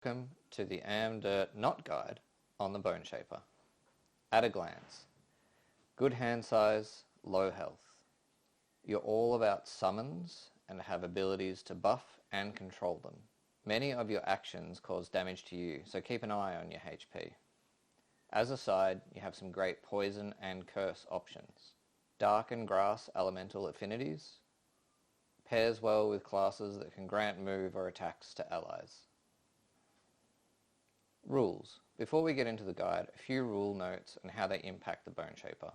Welcome to the amDirt Not Guide on the Boneshaper. At a glance, good hand size, low health. You're all about summons and have abilities to buff and control them. Many of your actions cause damage to you, so keep an eye on your HP. As a side, you have some great poison and curse options. Dark and grass elemental affinities. Pairs well with classes that can grant move or attacks to allies. Rules. Before we get into the guide, a few rule notes on how they impact the Boneshaper.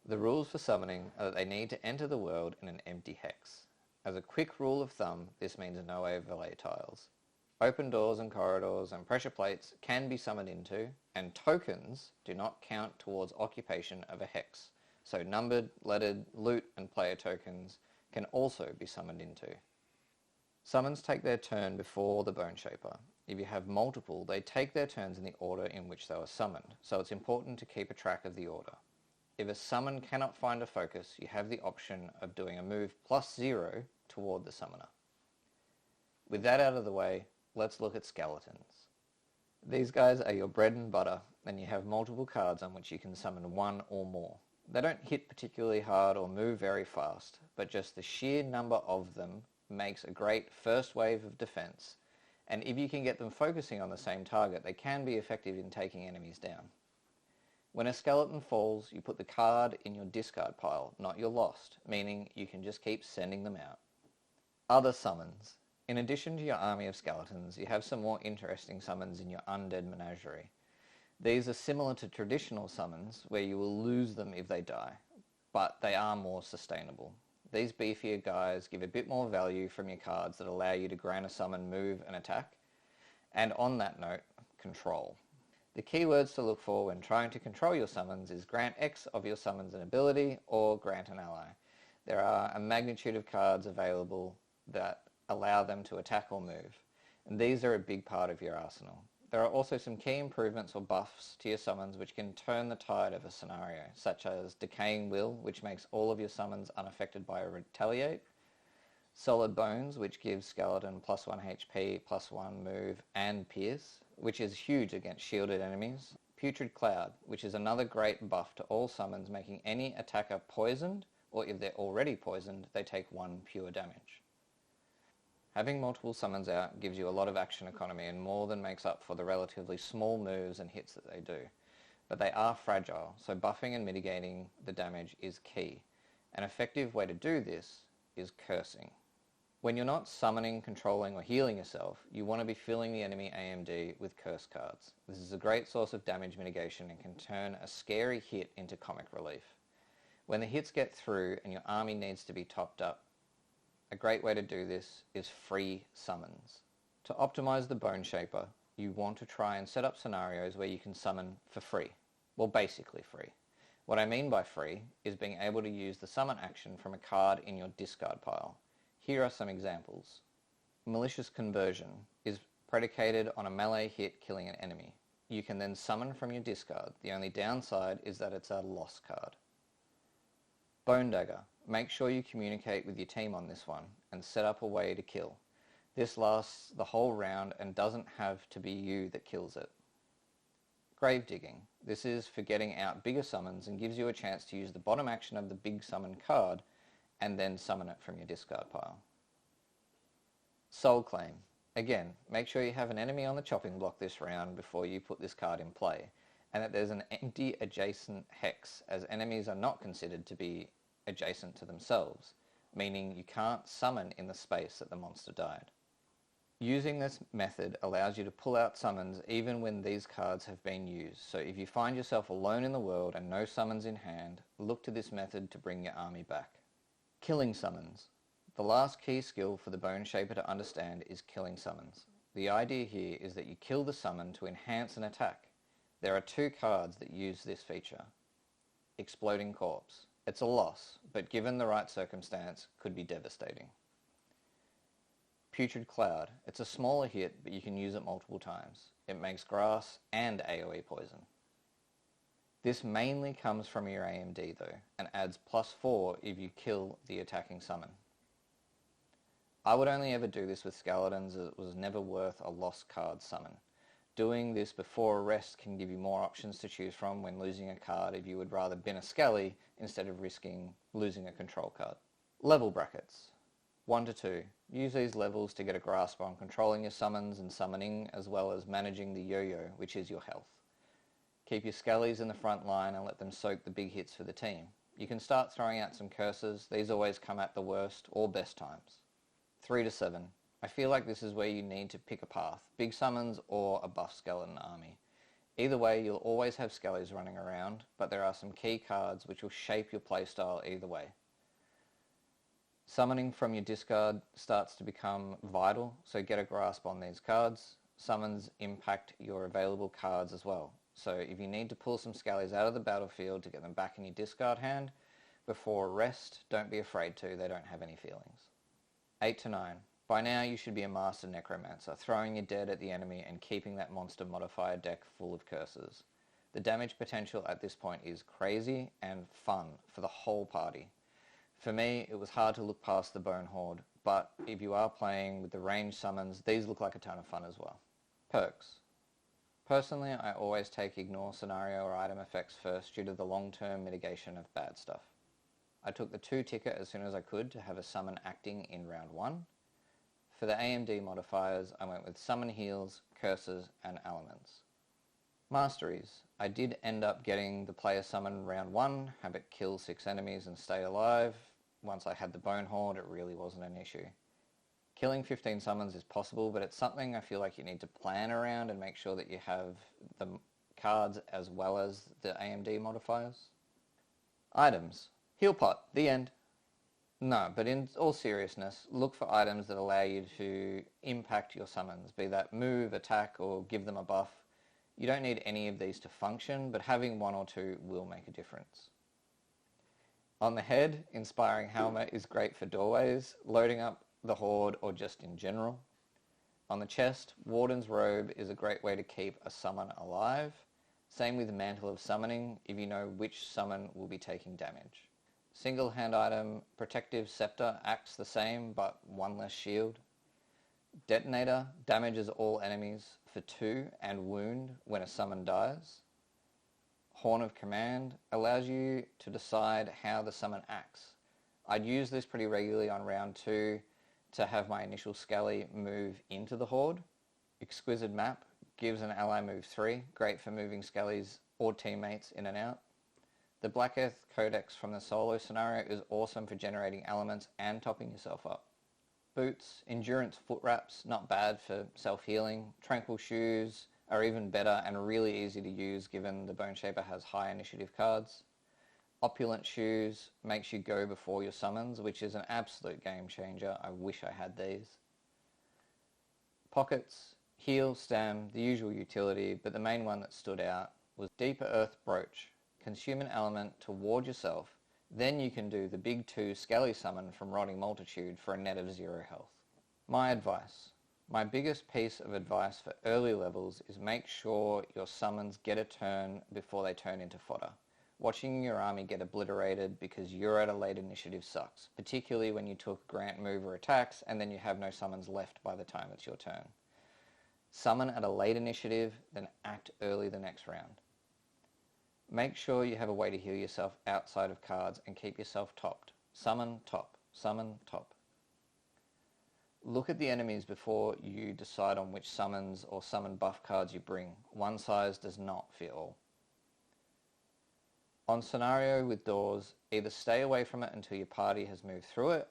The rules for summoning are that they need to enter the world in an empty hex. As a quick rule of thumb, this means no overlay tiles. Open doors and corridors and pressure plates can be summoned into, and tokens do not count towards occupation of a hex, so numbered, lettered, loot and player tokens can also be summoned into. Summons take their turn before the Boneshaper. If you have multiple, they take their turns in the order in which they were summoned, so it's important to keep a track of the order. If a summon cannot find a focus, you have the option of doing a move +0 toward the summoner. With that out of the way, let's look at skeletons. These guys are your bread and butter, and you have multiple cards on which you can summon one or more. They don't hit particularly hard or move very fast, but just the sheer number of them makes a great first wave of defense, and if you can get them focusing on the same target, they can be effective in taking enemies down. When a skeleton falls, you put the card in your discard pile, not your lost, meaning you can just keep sending them out. Other summons. In addition to your army of skeletons, you have some more interesting summons in your undead menagerie. These are similar to traditional summons, where you will lose them if they die, but they are more sustainable. These beefier guys give a bit more value from your cards that allow you to grant a summon, move and attack. And on that note, control. The keywords to look for when trying to control your summons is grant X of your summons an ability or grant an ally. There are a magnitude of cards available that allow them to attack or move, and these are a big part of your arsenal. There are also some key improvements or buffs to your summons which can turn the tide of a scenario, such as Decaying Will, which makes all of your summons unaffected by a retaliate, Solid Bones, which gives Skeleton +1 HP, +1 move and pierce, which is huge against shielded enemies, Putrid Cloud, which is another great buff to all summons, making any attacker poisoned, or if they're already poisoned, they take 1 pure damage. Having multiple summons out gives you a lot of action economy and more than makes up for the relatively small moves and hits that they do. But they are fragile, so buffing and mitigating the damage is key. An effective way to do this is cursing. When you're not summoning, controlling or healing yourself, you want to be filling the enemy AMD with curse cards. This is a great source of damage mitigation and can turn a scary hit into comic relief. When the hits get through and your army needs to be topped up, a great way to do this is free summons. To optimize the Boneshaper, you want to try and set up scenarios where you can summon for free. Well, basically free. What I mean by free is being able to use the summon action from a card in your discard pile. Here are some examples. Malicious Conversion is predicated on a melee hit killing an enemy. You can then summon from your discard. The only downside is that it's a lost card. Bone Dagger. Make sure you communicate with your team on this one and set up a way to kill. This lasts the whole round and doesn't have to be you that kills it. Grave Digging. This is for getting out bigger summons and gives you a chance to use the bottom action of the big summon card and then summon it from your discard pile. Soul Claim. Again, make sure you have an enemy on the chopping block this round before you put this card in play, and that there's an empty adjacent hex, as enemies are not considered to be adjacent to themselves, meaning you can't summon in the space that the monster died. Using this method allows you to pull out summons even when these cards have been used, so if you find yourself alone in the world and no summons in hand, look to this method to bring your army back. Killing summons. The last key skill for the Boneshaper to understand is killing summons. The idea here is that you kill the summon to enhance an attack. There are 2 cards that use this feature. Exploding Corpse. It's a loss, but given the right circumstance, could be devastating. Putrid Cloud. It's a smaller hit, but you can use it multiple times. It makes grass and AoE poison. This mainly comes from your AMD though, and adds +4 if you kill the attacking summon. I would only ever do this with skeletons as it was never worth a lost card summon. Doing this before a rest can give you more options to choose from when losing a card if you would rather bin a skelly instead of risking losing a control card. Level brackets. 1 to 2. Use these levels to get a grasp on controlling your summons and summoning, as well as managing the yo-yo, which is your health. Keep your skellies in the front line and let them soak the big hits for the team. You can start throwing out some curses. These always come at the worst or best times. 3 to 7. I feel like this is where you need to pick a path, big summons or a buff skeleton army. Either way, you'll always have skellies running around, but there are some key cards which will shape your playstyle either way. Summoning from your discard starts to become vital, so get a grasp on these cards. Summons impact your available cards as well. So if you need to pull some skellies out of the battlefield to get them back in your discard hand before rest, don't be afraid to, they don't have any feelings. 8 to 9. By now you should be a master necromancer, throwing your dead at the enemy and keeping that monster modifier deck full of curses. The damage potential at this point is crazy and fun for the whole party. For me, it was hard to look past the Bone Horde, but if you are playing with the ranged summons, these look like a ton of fun as well. Perks. Personally, I always take ignore scenario or item effects first due to the long-term mitigation of bad stuff. I took the 2 ticket as soon as I could to have a summon acting in round 1. For the amD modifiers, I went with summon heals, curses, and elements. Masteries. I did end up getting the player summon round 1, have it kill 6 enemies and stay alive. Once I had the Bone Horde, it really wasn't an issue. Killing 15 summons is possible, but it's something I feel like you need to plan around and make sure that you have the cards as well as the amD modifiers. Items. Heal pot. The end. No, but in all seriousness, look for items that allow you to impact your summons, be that move, attack, or give them a buff. You don't need any of these to function, but having 1 or 2 will make a difference. On the head, Inspiring Helmet is great for doorways, loading up the Horde, or just in general. On the chest, Warden's Robe is a great way to keep a summon alive. Same with Mantle of Summoning, if you know which summon will be taking damage. Single hand item, Protective Scepter acts the same, but 1 less shield. Detonator damages all enemies for 2 and wound when a summon dies. Horn of Command allows you to decide how the summon acts. I'd use this pretty regularly on round 2 to have my initial skelly move into the Horde. Exquisite Map gives an ally move 3, great for moving skellies or teammates in and out. The Black Earth Codex from the solo scenario is awesome for generating elements and topping yourself up. Boots, Endurance Foot Wraps, not bad for self-healing. Tranquil Shoes are even better and really easy to use given the Boneshaper has high initiative cards. Opulent Shoes makes you go before your summons, which is an absolute game changer. I wish I had these. Pockets, Heal, Stam, the usual utility, but the main one that stood out was Deeper Earth Brooch. Consume an element to ward yourself, then you can do the big 2 Skelly summon from Rotting Multitude for a net of 0 health. My advice. My biggest piece of advice for early levels is make sure your summons get a turn before they turn into fodder. Watching your army get obliterated because you're at a late initiative sucks, particularly when you took Grant Mover attacks and then you have no summons left by the time it's your turn. Summon at a late initiative, then act early the next round. Make sure you have a way to heal yourself outside of cards and keep yourself topped. Summon, top. Summon, top. Look at the enemies before you decide on which summons or summon buff cards you bring. One size does not fit all. On scenario with doors, either stay away from it until your party has moved through it,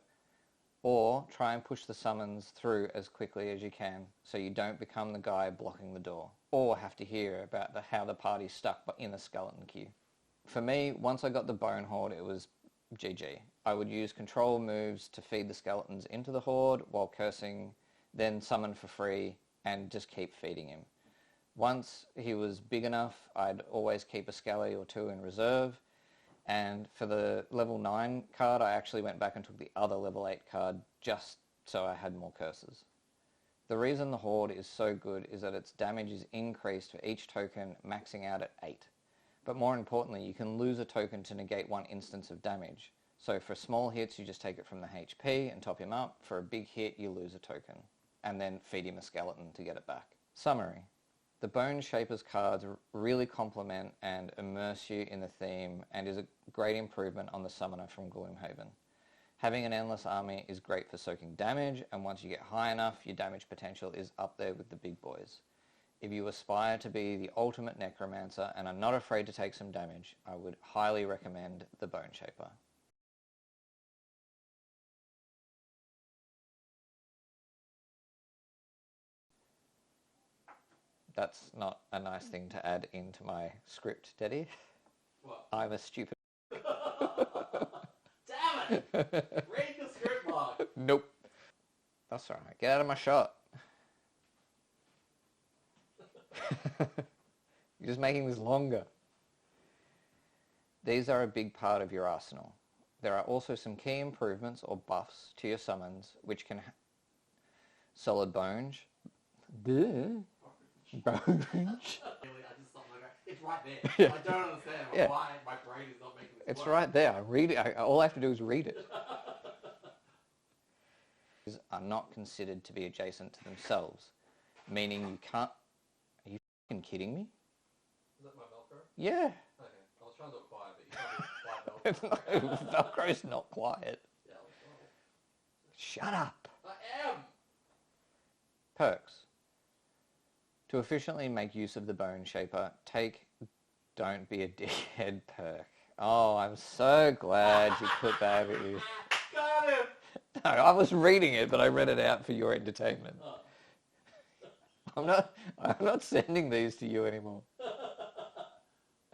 or try and push the summons through as quickly as you can so you don't become the guy blocking the door, or have to hear about how the party's stuck in the skeleton queue. For me, once I got the Bone Horde, it was GG. I would use control moves to feed the skeletons into the Horde while cursing, then summon for free and just keep feeding him. Once he was big enough, I'd always keep a Skelly or 2 in reserve. And for the level 9 card, I actually went back and took the other level 8 card just so I had more curses. The reason the Horde is so good is that its damage is increased for each token, maxing out at 8. But more importantly, you can lose a token to negate 1 instance of damage. So for small hits, you just take it from the HP and top him up. For a big hit, you lose a token, and then feed him a skeleton to get it back. Summary. The Boneshaper's cards really complement and immerse you in the theme and is a great improvement on the summoner from Gloomhaven. Having an endless army is great for soaking damage, and once you get high enough, your damage potential is up there with the big boys. If you aspire to be the ultimate necromancer and are not afraid to take some damage, I would highly recommend the Boneshaper. That's not a nice thing to add into my script, Teddy. What? I'm a stupid... Damn it! Read the script log! Nope. That's alright. Get out of my shot. You're just making this longer. These are a big part of your arsenal. There are also some key improvements or buffs to your summons, which can... Solid Bones. Bones. It's right there. Yeah. I don't understand why my brain is not making this It's work. right there. I read it. All I have to do is read it. Are not considered to be adjacent to themselves, meaning you can't... Are you f***ing kidding me? Is that my Velcro? Yeah. Okay. I was trying to do it quiet, but you can't do quiet Velcro. No, Velcro's not quiet. Yeah, Shut up. I am! Perks. To efficiently make use of the Boneshaper, take Don't Be a Dickhead perk. Oh, I'm so glad you put that in. Got him! No, I was reading it, but I read it out for your entertainment. Oh. I'm not sending these to you anymore.